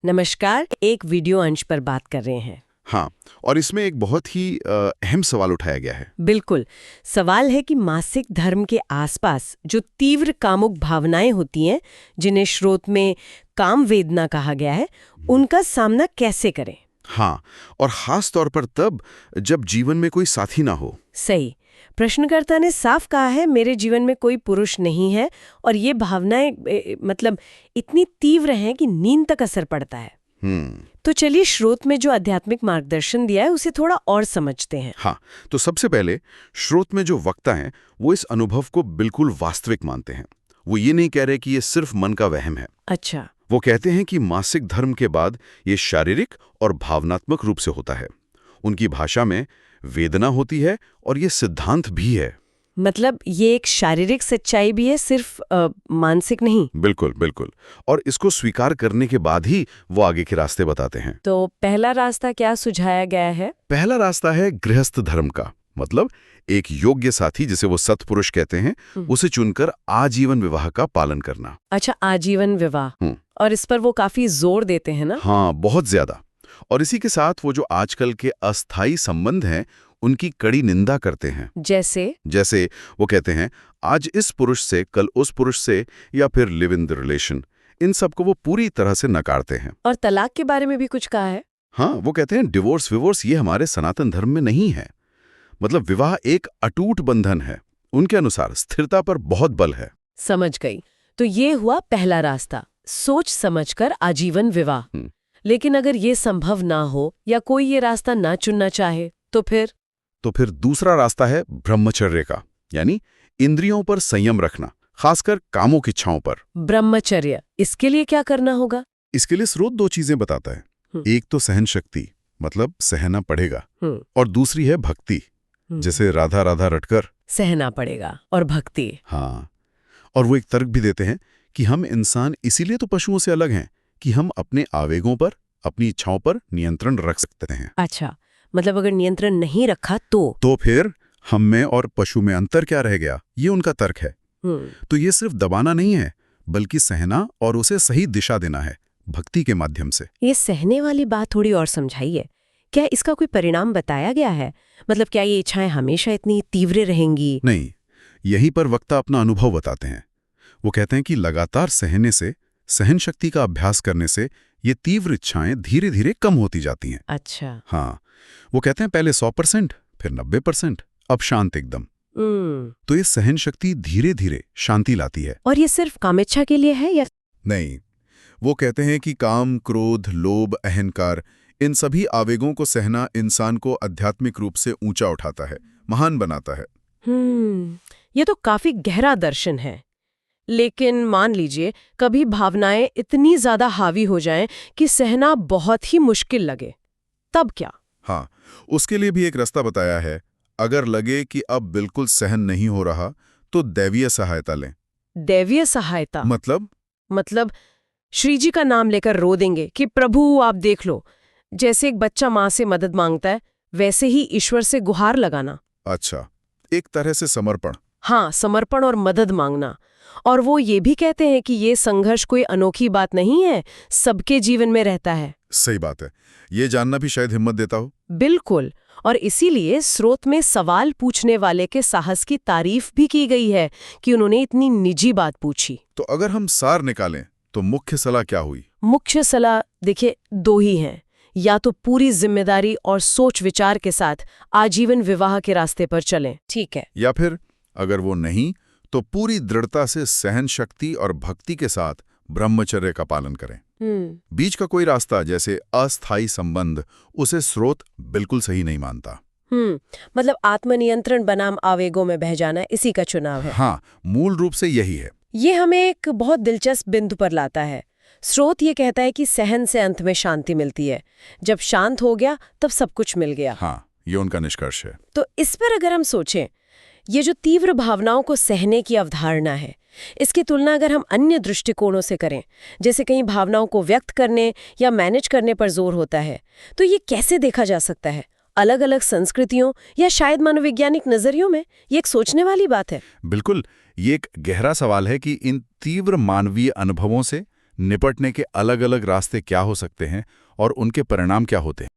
नमस्कार, एक वीडियो अंश पर बात कर रहे हैं। हाँ, और इसमें एक बहुत ही अहम सवाल उठाया गया है। बिल्कुल। सवाल है कि मासिक धर्म के आसपास जो तीव्र कामुक भावनाएं होती हैं, जिन्हें श्रोत में काम वेदना कहा गया है, उनका सामना कैसे करें। हाँ, और खास तौर पर तब जब जीवन में कोई साथी ना हो। सही। प्रश्नकर्ता ने साफ कहा है, मेरे जीवन में कोई पुरुष नहीं है और ये भावनाएं मतलब इतनी तीव्र हैं कि नींद तक असर पड़ता है। तो चलिए श्रोत में जो आध्यात्मिक मार्गदर्शन दिया है उसे थोड़ा और समझते हैं। हाँ, तो सबसे पहले श्रोत में जो वक्ता हैं वो इस अनुभव को बिल्कुल वास्तविक मानते हैं। वो ये नहीं कह रहे कि ये सिर्फ मन का वहम है। अच्छा। वो कहते हैं कि मासिक धर्म के बाद ये शारीरिक और भावनात्मक रूप से होता है। उनकी भाषा में वेदना होती है और ये सिद्धांत भी है। मतलब ये एक शारीरिक सच्चाई भी है, सिर्फ मानसिक नहीं। बिल्कुल बिल्कुल। और इसको स्वीकार करने के बाद ही वो आगे के रास्ते बताते हैं। तो पहला रास्ता क्या सुझाया गया है? पहला रास्ता है गृहस्थ धर्म का, मतलब एक योग्य साथी जिसे वो सत्पुरुष कहते हैं, उसे चुनकर आजीवन विवाह का पालन करना। अच्छा, आजीवन विवाह। और इस पर वो काफी जोर देते हैं ना? हाँ, बहुत ज्यादा। और इसी के साथ वो जो आजकल के अस्थायी संबंध हैं उनकी कड़ी निंदा करते हैं। जैसे वो कहते हैं आज इस पुरुष से कल उस पुरुष से, या फिर लिव इन द रिलेशन, इन सब को वो पूरी तरह से नकारते हैं। और तलाक के बारे में भी कुछ कहा है? हाँ, वो कहते हैं डिवोर्स विवोर्स ये हमारे सनातन धर्म में नहीं है। मतलब विवाह एक अटूट बंधन है। उनके अनुसार स्थिरता पर बहुत बल है। समझ गई। तो ये हुआ पहला रास्ता, सोच समझकर आजीवन विवाह। लेकिन अगर ये संभव ना हो या कोई ये रास्ता ना चुनना चाहे तो फिर दूसरा रास्ता है ब्रह्मचर्य का, यानी इंद्रियों पर संयम रखना, खासकर कामुक इच्छाओं पर। ब्रह्मचर्य, इसके लिए क्या करना होगा? इसके लिए स्रोत दो चीजें बताता है। एक तो सहन शक्ति, मतलब सहना पड़ेगा, और दूसरी है भक्ति, जैसे राधा राधा रटकर सहना पड़ेगा और भक्ति। हाँ, और वो एक तर्क भी देते हैं कि हम इंसान इसीलिए तो पशुओं से अलग हैं कि हम अपने आवेगों पर, अपनी इच्छाओं पर नियंत्रण रख सकते हैं। अच्छा, मतलब अगर नियंत्रण नहीं रखा तो फिर हम में और पशु में अंतर क्या रह गया, ये उनका तर्क है। तो ये सिर्फ दबाना नहीं है, बल्कि सहना और उसे सही दिशा देना है, भक्ति के माध्यम से। ये सहने वाली बात थोड़ी और समझाइए। क्या इसका कोई परिणाम बताया गया है? मतलब क्या ये इच्छाएं हमेशा इतनी तीव्र रहेंगी? नहीं, यहीं पर वक्ता अपना अनुभव बताते हैं। वो कहते हैं कि लगातार सहने से, सहन शक्ति का अभ्यास करने से ये तीव्र इच्छाएं धीरे धीरे कम होती जाती हैं। अच्छा। हाँ, वो कहते हैं पहले 100%, फिर 90%, अब शांत एकदम। तो ये सहन शक्ति धीरे धीरे शांति लाती है। और ये सिर्फ कामेच्छा के लिए है या? नहीं, वो कहते हैं कि काम, क्रोध, लोभ, अहंकार, इन सभी आवेगों को सहना इंसान को आध्यात्मिक रूप से ऊंचा उठाता है, महान बनाता है। ये तो काफी गहरा दर्शन है। लेकिन मान लीजिए कभी भावनाएं इतनी ज्यादा हावी हो जाएं कि सहना बहुत ही मुश्किल लगे, तब क्या? हाँ, उसके लिए भी एक रास्ता बताया है। अगर लगे कि अब बिल्कुल सहन नहीं हो रहा तो दैवीय सहायता लें। दैवीय सहायता मतलब श्री जी का नाम लेकर रो देंगे कि प्रभु आप देख लो। जैसे एक बच्चा माँ से मदद मांगता है, वैसे ही ईश्वर से गुहार लगाना। अच्छा, एक तरह से समर्पण। हाँ, समर्पण और मदद मांगना। और वो ये भी कहते हैं कि ये संघर्ष कोई अनोखी बात नहीं है, सबके जीवन में रहता है। सही बात है, ये जानना भी शायद हिम्मत देता हो। बिल्कुल। और इसीलिए स्रोत में सवाल पूछने वाले के साहस की तारीफ भी की गई है कि उन्होंने इतनी निजी बात पूछी। तो अगर हम सार निकालें तो मुख्य सलाह क्या हुई? मुख्य सलाह देखिए दो ही हैं। या तो पूरी जिम्मेदारी और सोच विचार के साथ आजीवन विवाह के रास्ते पर चलें, ठीक है, या फिर अगर वो नहीं तो पूरी दृढ़ता से सहन शक्ति और भक्ति के साथ ब्रह्मचर्य का पालन करें। बीच का कोई रास्ता जैसे अस्थायी संबंध, उसे स्रोत बिल्कुल सही नहीं मानता। मतलब आत्मनियंत्रण बनाम आवेगों में बह जाना इसी का चुनाव है। हाँ, मूल रूप से यही है। ये हमें एक बहुत दिलचस्प बिंदु पर लाता है। स्रोत ये कहता है कि सहन से अंत में शांति मिलती है। जब शांत हो गया तब सब कुछ मिल गया। हाँ, ये उनका निष्कर्ष है। तो इस पर अगर हम सोचें, ये जो तीव्र भावनाओं को सहने की अवधारणा है, इसकी तुलना अगर हम अन्य दृष्टिकोणों से करें, जैसे कहीं भावनाओं को व्यक्त करने या मैनेज करने पर जोर होता है, तो ये कैसे देखा जा सकता है? अलग अलग संस्कृतियों या शायद मनोवैज्ञानिक नजरियों में ये एक सोचने वाली बात है। बिल्कुल, ये एक गहरा सवाल है कि इन तीव्र मानवीय अनुभवों से निपटने के अलग-अलग रास्ते क्या हो सकते हैं और उनके परिणाम क्या होते हैं।